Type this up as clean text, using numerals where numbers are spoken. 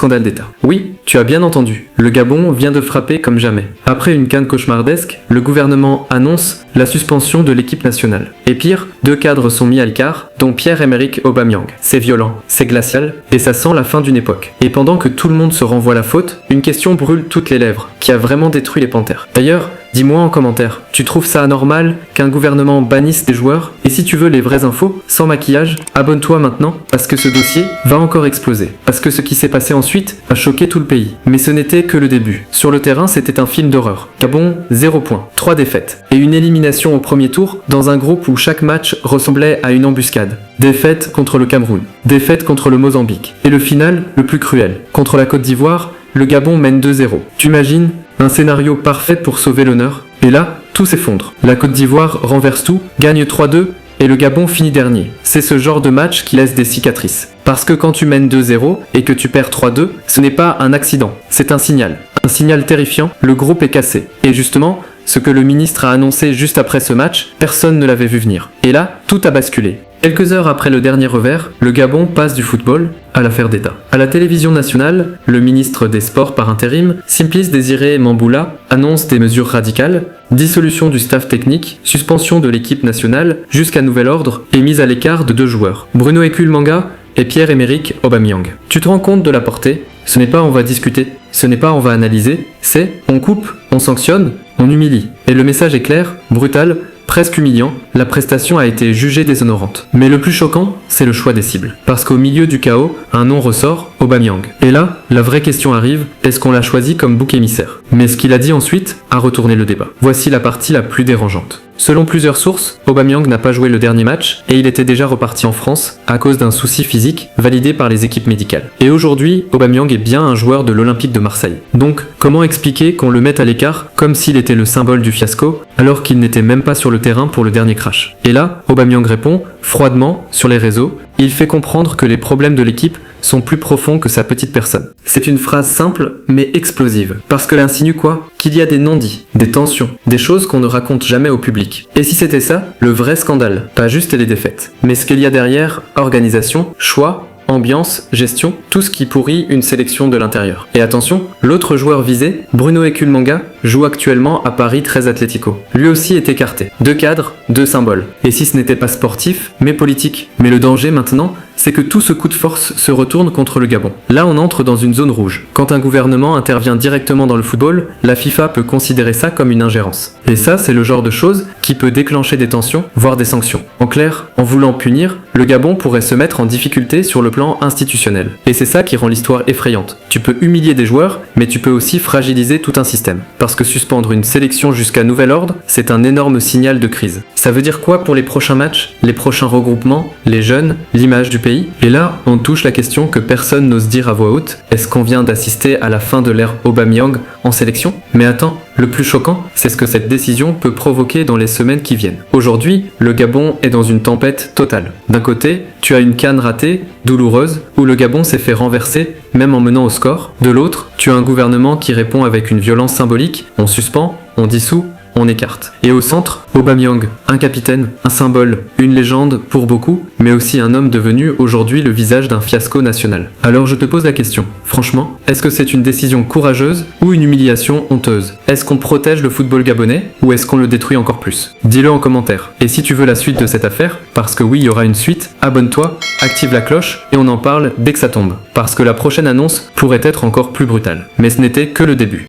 scandale d'État. Oui, tu as bien entendu, le Gabon vient de frapper comme jamais. Après une CAN cauchemardesque, le gouvernement annonce la suspension de l'équipe nationale. Et pire, 2 cadres sont mis à l'écart, dont Pierre-Emerick Aubameyang. C'est violent, c'est glacial, et ça sent la fin d'une époque. Et pendant que tout le monde se renvoie la faute, une question brûle toutes les lèvres, qui a vraiment détruit les Panthères. D'ailleurs, dis-moi en commentaire, tu trouves ça anormal qu'un gouvernement bannisse des joueurs? Et si tu veux les vraies infos, sans maquillage, abonne-toi maintenant, parce que ce dossier va encore exploser. Parce que ce qui s'est passé ensuite a choqué tout le pays. Mais ce n'était que le début. Sur le terrain, c'était un film d'horreur. Gabon, 0 points, 3 défaites. Et une élimination au premier tour, dans un groupe où chaque match ressemblait à une embuscade. Défaite contre le Cameroun, défaite contre le Mozambique. Et le final, le plus cruel. Contre la Côte d'Ivoire, le Gabon mène 2-0. T'imagines? Un scénario parfait pour sauver l'honneur. Et là, tout s'effondre. La Côte d'Ivoire renverse tout, gagne 3-2, et le Gabon finit dernier. C'est ce genre de match qui laisse des cicatrices. Parce que quand tu mènes 2-0 et que tu perds 3-2, ce n'est pas un accident, c'est un signal. Un signal terrifiant, le groupe est cassé. Et justement, ce que le ministre a annoncé juste après ce match, personne ne l'avait vu venir. Et là, tout a basculé. Quelques heures après le dernier revers, le Gabon passe du football à l'affaire d'État. À la télévision nationale, le ministre des Sports par intérim, Simplice Désiré Mamboula, annonce des mesures radicales, dissolution du staff technique, suspension de l'équipe nationale, jusqu'à nouvel ordre et mise à l'écart de 2 joueurs, Bruno Ekulmanga et Pierre-Emerick Aubameyang. Tu te rends compte de la portée? Ce n'est pas on va discuter, ce n'est pas on va analyser, c'est on coupe, on sanctionne, on humilie. Et le message est clair, brutal, presque humiliant, la prestation a été jugée déshonorante. Mais le plus choquant, c'est le choix des cibles. Parce qu'au milieu du chaos, un nom ressort, Aubameyang. Et là, la vraie question arrive, est-ce qu'on l'a choisi comme bouc émissaire? Mais ce qu'il a dit ensuite a retourné le débat. Voici la partie la plus dérangeante. Selon plusieurs sources, Aubameyang n'a pas joué le dernier match et il était déjà reparti en France à cause d'un souci physique validé par les équipes médicales. Et aujourd'hui, Aubameyang est bien un joueur de l'Olympique de Marseille. Donc, comment expliquer qu'on le mette à l'écart comme s'il était le symbole du fiasco alors qu'il n'était même pas sur le terrain pour le dernier crash? Et là, Aubameyang répond, froidement, sur les réseaux, il fait comprendre que les problèmes de l'équipe sont plus profonds que sa petite personne. C'est une phrase simple, mais explosive. Parce qu'elle insinue quoi? Qu'il y a des non-dits, des tensions, des choses qu'on ne raconte jamais au public. Et si c'était ça, le vrai scandale, pas juste les défaites. Mais ce qu'il y a derrière, organisation, choix, ambiance, gestion, tout ce qui pourrit une sélection de l'intérieur. Et attention, l'autre joueur visé, Bruno Ekulmanga, joue actuellement à Paris 13 Atlético. Lui aussi est écarté. 2 cadres, 2 symboles. Et si ce n'était pas sportif, mais politique. Mais le danger maintenant, c'est que tout ce coup de force se retourne contre le Gabon. Là, on entre dans une zone rouge. Quand un gouvernement intervient directement dans le football, la FIFA peut considérer ça comme une ingérence. Et ça, c'est le genre de chose qui peut déclencher des tensions, voire des sanctions. En clair, en voulant punir, le Gabon pourrait se mettre en difficulté sur le plan institutionnel. Et c'est ça qui rend l'histoire effrayante. Tu peux humilier des joueurs, mais tu peux aussi fragiliser tout un système. Parce que suspendre une sélection jusqu'à nouvel ordre, c'est un énorme signal de crise. Ça veut dire quoi pour les prochains matchs, les prochains regroupements, les jeunes, l'image du pays? Et là, on touche la question que personne n'ose dire à voix haute. Est-ce qu'on vient d'assister à la fin de l'ère Aubameyang en sélection? Mais attends, le plus choquant, c'est ce que cette décision peut provoquer dans les semaines qui viennent. Aujourd'hui, le Gabon est dans une tempête totale. D'un côté, tu as une CAN ratée, douloureuse, où le Gabon s'est fait renverser, même en menant au score. De l'autre, tu as un gouvernement qui répond avec une violence symbolique, on suspend, on dissout, on écarte. Et au centre, Aubameyang, un capitaine, un symbole, une légende pour beaucoup, mais aussi un homme devenu aujourd'hui le visage d'un fiasco national. Alors je te pose la question, franchement, est-ce que c'est une décision courageuse ou une humiliation honteuse? Est-ce qu'on protège le football gabonais ou est-ce qu'on le détruit encore plus? Dis-le en commentaire. Et si tu veux la suite de cette affaire, parce que oui, il y aura une suite, abonne-toi, active la cloche et on en parle dès que ça tombe. Parce que la prochaine annonce pourrait être encore plus brutale. Mais ce n'était que le début.